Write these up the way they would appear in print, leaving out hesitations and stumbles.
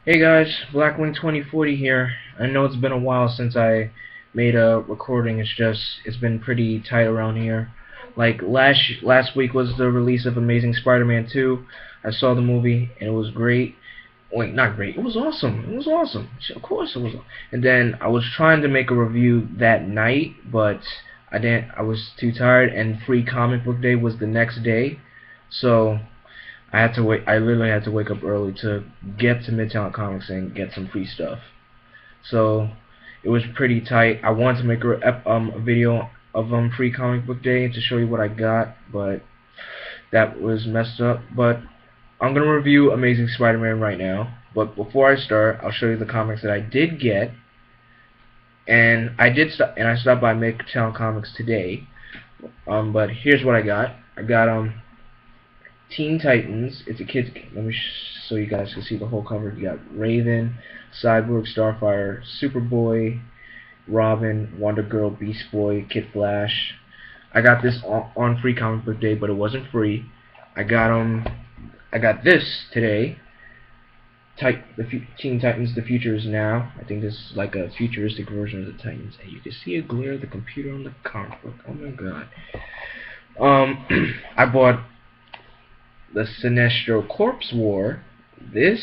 Hey guys, Blackwing 2040 here. I know it's been a while since I made a recording. It's been pretty tight around here. Like last week was the release of Amazing Spider-Man 2. I saw the movie and it was great. Wait, not great. It was awesome. It was awesome. Of course it was. And then I was trying to make a review that night, but I didn't. I was too tired, and Free Comic Book Day was the next day, so I had to wait. I literally had to wake up early to get to Midtown Comics and get some free stuff. So it was pretty tight. I wanted to make a video of Free Comic Book Day to show you what I got, but that was messed up. But I'm gonna review Amazing Spider-Man right now. But before I start, I'll show you the comics that I did get, and I stopped by Midtown Comics today. But here's what I got. I got Teen Titans. It's a kids. Let me so you guys can see the whole cover. You got Raven, Cyborg, Starfire, Superboy, Robin, Wonder Girl, Beast Boy, Kid Flash. I got this on Free Comic Book Day, but it wasn't free. I got I got this today. Teen Titans: The Future Is Now. I think this is like a futuristic version of the Titans, and you can see a glare of the computer on the comic book. Oh my god. I bought the Sinestro Corpse War. This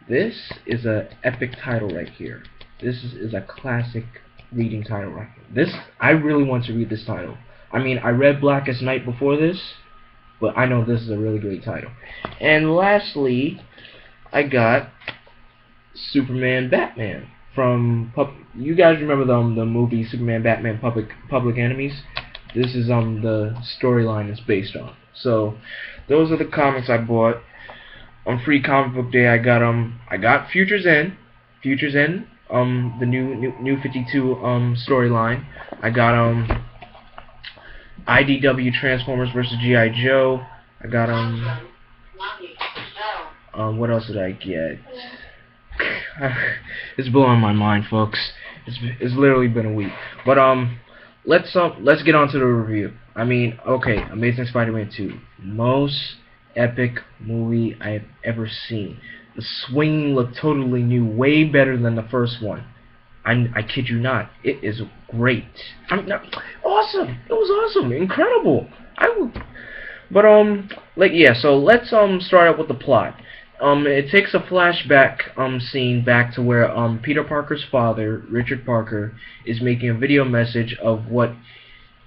is a epic title right here. This is a classic reading title right here. I really want to read this title. I mean, I read Blackest Night before this, but I know this is a really great title. And lastly, I got Superman Batman from you guys remember the movie Superman Batman Public Enemies? This is the storyline it's based on. So those are the comics I bought on Free Comic Book Day. I got Futures End, the new 52 storyline. I got IDW Transformers vs. G.I. Joe. I got what else did I get? It's blowing my mind, folks. It's literally been a week. But let's get on to the review. I mean, okay, Amazing Spider-Man 2, most epic movie I have ever seen. The swing looked totally new, way better than the first one. I kid you not, it is great. I mean, awesome. It was awesome, incredible. But like yeah. So let's start out with the plot. It takes a flashback scene back to where Peter Parker's father, Richard Parker, is making a video message of what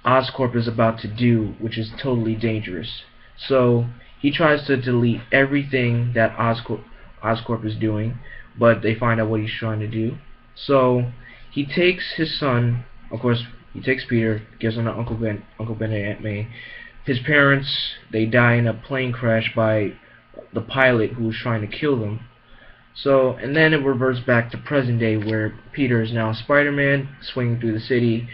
Oscorp is about to do, which is totally dangerous. So he tries to delete everything that Oscorp is doing, but they find out what he's trying to do. So he takes his son, of course, he takes Peter, gives him to Uncle Ben and Aunt May. His parents, they die in a plane crash by the pilot who was trying to kill them. So, and then it reverts back to present day where Peter is now Spider-Man swinging through the city,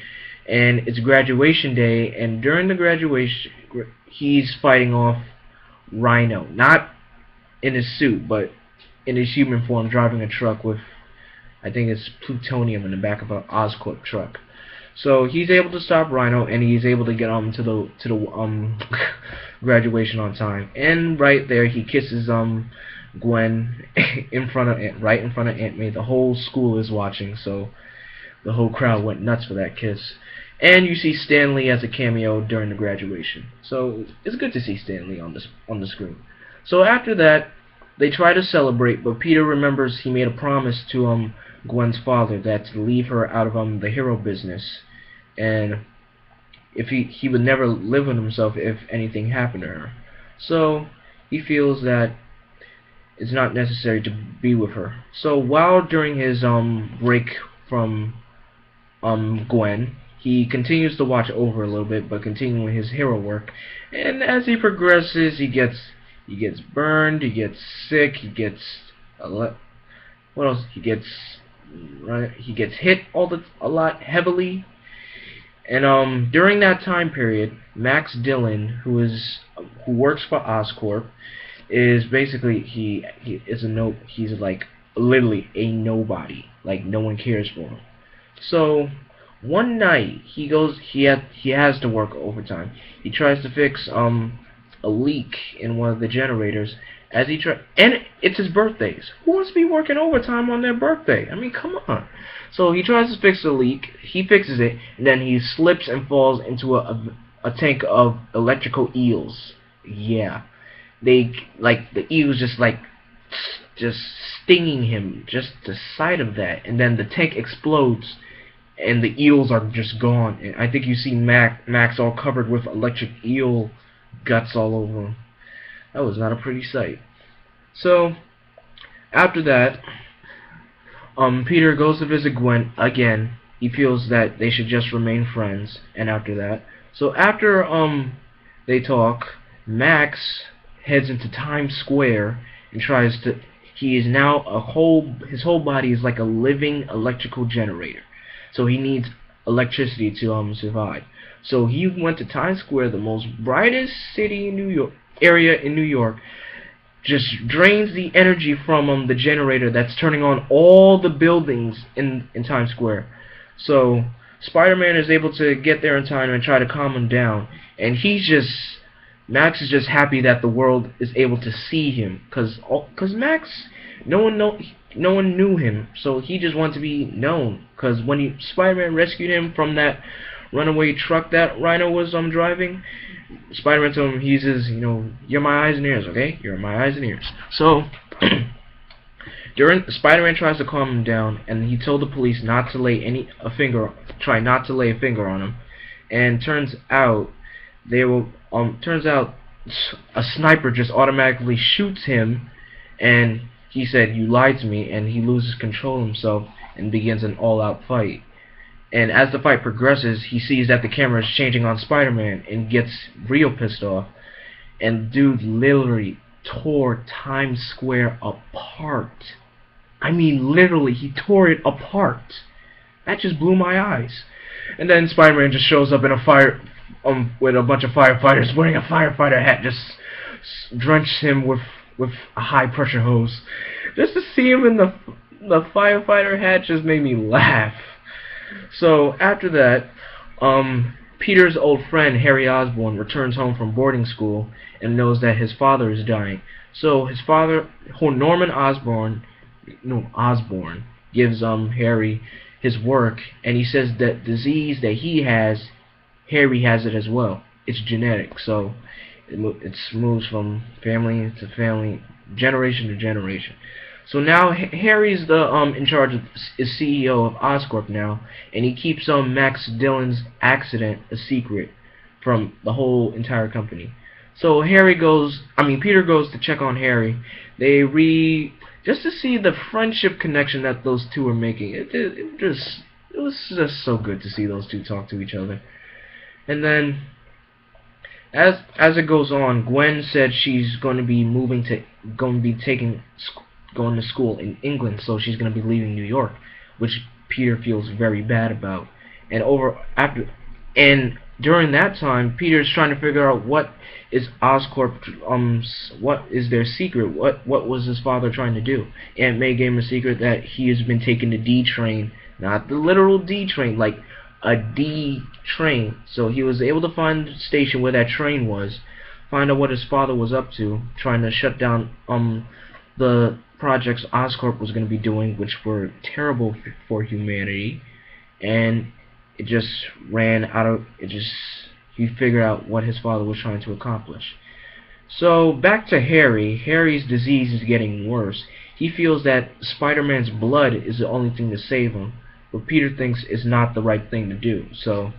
and it's graduation day, and during the graduation he's fighting off Rhino, not in his suit, but in his human form, driving a truck with, I think it's plutonium in the back of an Oscorp truck. So he's able to stop Rhino, and he's able to get to the graduation on time. And right there, he kisses Gwen right in front of Aunt May. The whole school is watching, so the whole crowd went nuts for that kiss. And you see Stan Lee as a cameo during the graduation. So it's good to see Stan Lee on the screen. So after that, they try to celebrate, but Peter remembers he made a promise to Gwen's father that to leave her out of the hero business, and if he would never live with himself if anything happened to her. So he feels that it's not necessary to be with her. So while during his break from Gwen, he continues to watch over a little bit, but continuing his hero work. And as he progresses, he gets burned, he gets sick, he gets what else? He gets hit a lot heavily. And during that time period, Max Dillon, who works for Oscorp, is basically he's like literally a nobody. Like no one cares for him. So one night he has to work overtime. He tries to fix a leak in one of the generators, as he and it's his birthdays. Who wants to be working overtime on their birthday? I mean, come on. So he tries to fix the leak. He fixes it, and then he slips and falls into a tank of electrical eels. Yeah, they like the eels just stinging him. Just the sight of that, and then the tank explodes, and the eels are just gone. And I think you see Max all covered with electric eel guts all over him. That was not a pretty sight. So after that, Peter goes to visit Gwen again. He feels that they should just remain friends. And after that, so after they talk, Max heads into Times Square and tries to. He is now his whole body is like a living electrical generator. So he needs electricity to survive. So he went to Times Square, the most brightest city in New York area in New York, just drains the energy from the generator that's turning on all the buildings in Times Square. So Spider-Man is able to get there in time and try to calm him down, and Max is just happy that the world is able to see him, cause Max, no one knew him, so he just wanted to be known. Cause when Spider-Man rescued him from that runaway truck that Rhino was driving, Spider-Man told him, he says, you're my eyes and ears, okay? You're my eyes and ears. So Spider-Man tries to calm him down, and he told the police not to lay try not to lay a finger on him. And turns out a sniper just automatically shoots him, and he said, "You lied to me," and he loses control of himself and begins an all-out fight. And as the fight progresses, he sees that the camera is changing on Spider-Man and gets real pissed off. And dude literally tore Times Square apart. I mean, literally, he tore it apart. That just blew my eyes. And then Spider-Man just shows up in a fire, with a bunch of firefighters wearing a firefighter hat, just drenches him with a high-pressure hose. Just to see him in the firefighter hat just made me laugh. So after that, Peter's old friend Harry Osborn returns home from boarding school and knows that his father is dying. So his father, Norman Osborn, gives Harry his work, and he says that disease that he has, Harry has it as well. It's genetic, so it moves from family to family, generation to generation. So now Harry's in charge is CEO of Oscorp now, and he keeps Max Dillon's accident a secret from the whole entire company. So Peter goes to check on Harry. Just to see the friendship connection that those two are making. It was just so good to see those two talk to each other. And then as it goes on, Gwen said she's going to be going to school in England, so she's going to be leaving New York, which Peter feels very bad about. And during that time, Peter's trying to figure out what is Oscorp, what is their secret, what was his father trying to do. Aunt May gave him a secret that he has been taking the D train, not the literal D train, like a D train. So he was able to find the station where that train was, find out what his father was up to, trying to shut down the projects Oscorp was going to be doing, which were terrible for humanity, and it just he figured out what his father was trying to accomplish. So back to Harry. Harry's disease is getting worse. He feels that Spider-Man's blood is the only thing to save him, but Peter thinks is not the right thing to do. So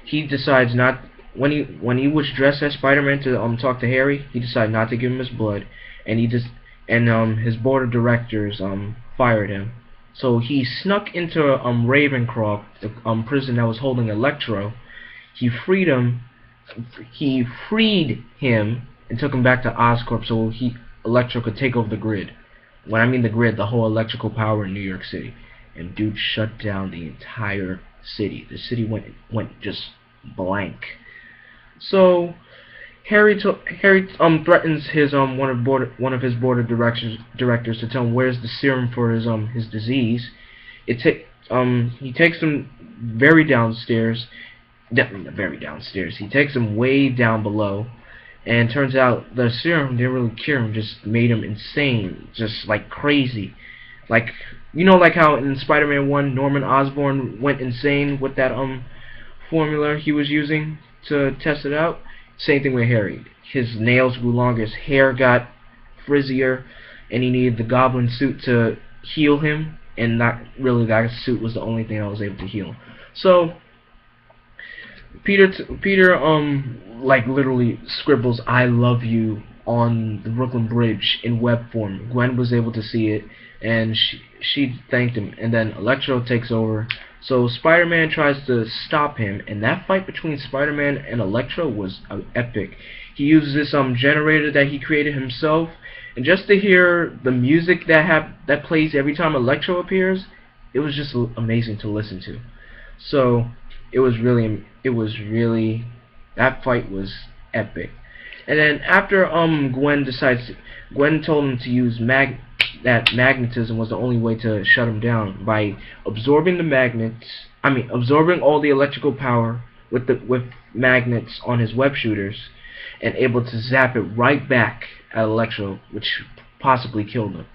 he decides not, when he was dressed as Spider-Man to talk to Harry, he decided not to give him his blood, and his board of directors fired him. So he snuck into Ravencroft, the prison that was holding Electro. He freed him and took him back to Oscorp so Electro could take over the grid. When I mean the grid, the whole electrical power in New York City. And dude shut down the entire city. The city went just blank. So Harry threatens his one of his board of directors to tell him where's the serum for his disease. He takes him very downstairs. He takes him way down below, And turns out the serum didn't really cure him, just made him insane, just like crazy. Like, you know, like how in Spider-Man 1, Norman Osborn went insane with that formula he was using to test it out. Same thing with Harry. His nails grew longer, his hair got frizzier, and he needed the Goblin suit to heal him. And not really, that suit was the only thing that was able to heal him. So Peter like literally scribbles "I love you" on the Brooklyn Bridge in web form. Gwen was able to see it, and she thanked him. And then Electro takes over. So Spider-Man tries to stop him, and that fight between Spider-Man and Electro was epic. He uses this generator that he created himself, and just to hear the music that plays every time Electro appears, it was just amazing to listen to. So it was really that fight was epic. And then after Gwen told him to use that magnetism was the only way to shut him down by absorbing absorbing all the electrical power with magnets on his web shooters, and able to zap it right back at Electro, which possibly killed him.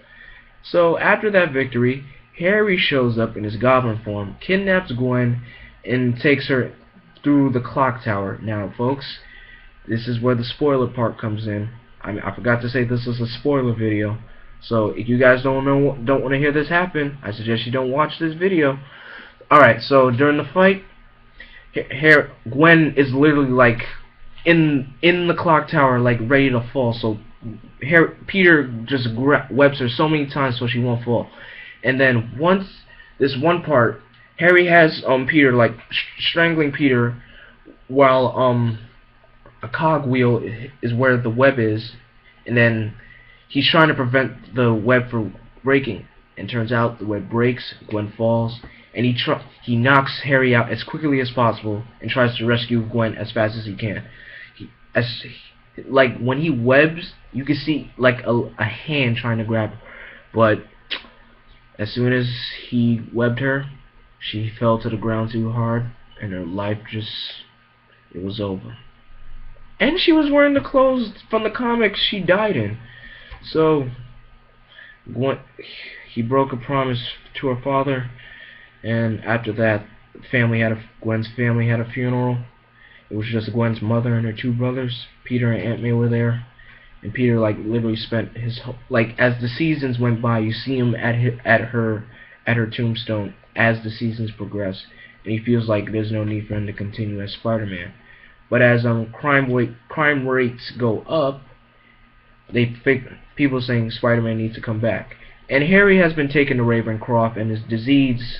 So after that victory, Harry shows up in his goblin form, kidnaps Gwen, and takes her through the clock tower. Now, folks, this is where the spoiler part comes in. I forgot to say this is a spoiler video. So if you guys don't want to hear this happen, I suggest you don't watch this video. Alright, so during the fight, Gwen is literally like in the clock tower, like ready to fall. So Peter just webs her so many times so she won't fall. And then once this one part, Harry has Peter like strangling Peter while a cogwheel is where the web is, and then he's trying to prevent the web from breaking. And turns out the web breaks, Gwen falls, and he knocks Harry out as quickly as possible and tries to rescue Gwen as fast as he can. Like when he webs, you can see like a hand trying to grab her, but as soon as he webbed her, she fell to the ground too hard, and her life it was over. And she was wearing the clothes from the comics she died in. So he broke a promise to her father, and after that, Gwen's family had a funeral. It was just Gwen's mother and her two brothers. Peter and Aunt May were there, and Peter like literally spent his as the seasons went by, you see him at her tombstone as the seasons progress, and he feels like there's no need for him to continue as Spider-Man. But as crime rates go up, people saying Spider-Man needs to come back. And Harry has been taken to Ravencroft, and his disease,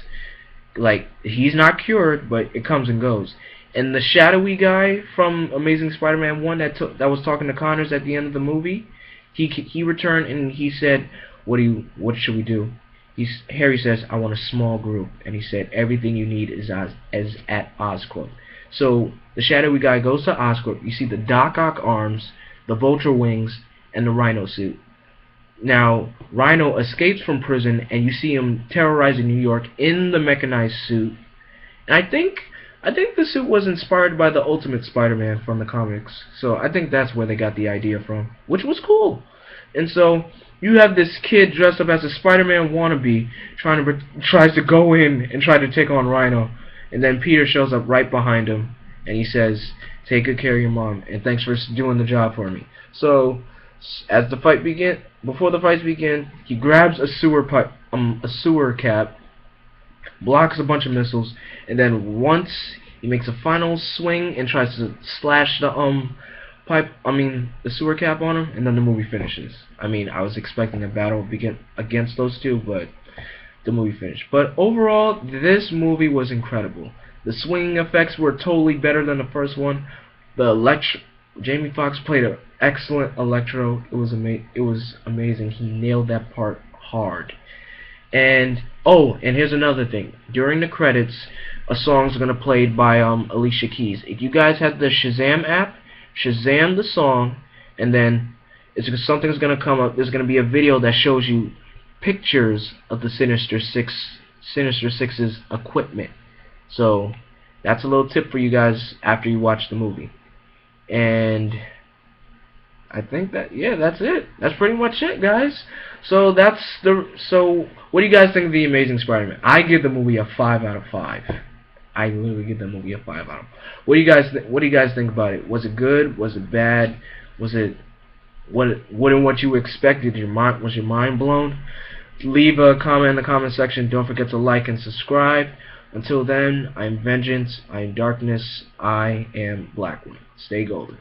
like, he's not cured, but it comes and goes. And the shadowy guy from Amazing Spider-Man 1 that was talking to Connors at the end of the movie, he returned and he said, what should we do? Harry says, I want a small group. And he said, everything you need is at Oscorp. So the shadowy guy goes to Oscorp. You see the Doc Ock arms, the Vulture wings, and the Rhino suit. Now, Rhino escapes from prison, and you see him terrorizing New York in the mechanized suit. And I think the suit was inspired by the Ultimate Spider-Man from the comics. So I think that's where they got the idea from, which was cool. And so you have this kid dressed up as a Spider-Man wannabe tries to go in and try to take on Rhino. And then Peter shows up right behind him, and he says, take good care of your mom, and thanks for doing the job for me. So as before the fights begin, he grabs a sewer cap, blocks a bunch of missiles, and then once he makes a final swing and tries to slash the sewer cap on him, and then the movie finishes. I mean, I was expecting a battle begin against those two, but the movie finished. But overall, this movie was incredible. The swinging effects were totally better than the first one. Jamie Foxx played an excellent Electro. It was amazing. He nailed that part hard. And here's another thing. During the credits, a song's gonna be played by Alicia Keys. If you guys have the Shazam app, Shazam the song, and then something's gonna come up. There's gonna be a video that shows you pictures of the Sinister Six's equipment. So that's a little tip for you guys after you watch the movie. And I think that, yeah, that's it. That's pretty much it, guys. So what do you guys think of The Amazing Spider-Man? I give the movie a 5 out of 5. I literally give the movie a 5 out of 5. What do you guys think about it? Was it good? Was it bad? Was it what you expected? Was your mind blown? Leave a comment in the comment section. Don't forget to like and subscribe. Until then, I am vengeance, I am darkness, I am Blackwing. Stay golden.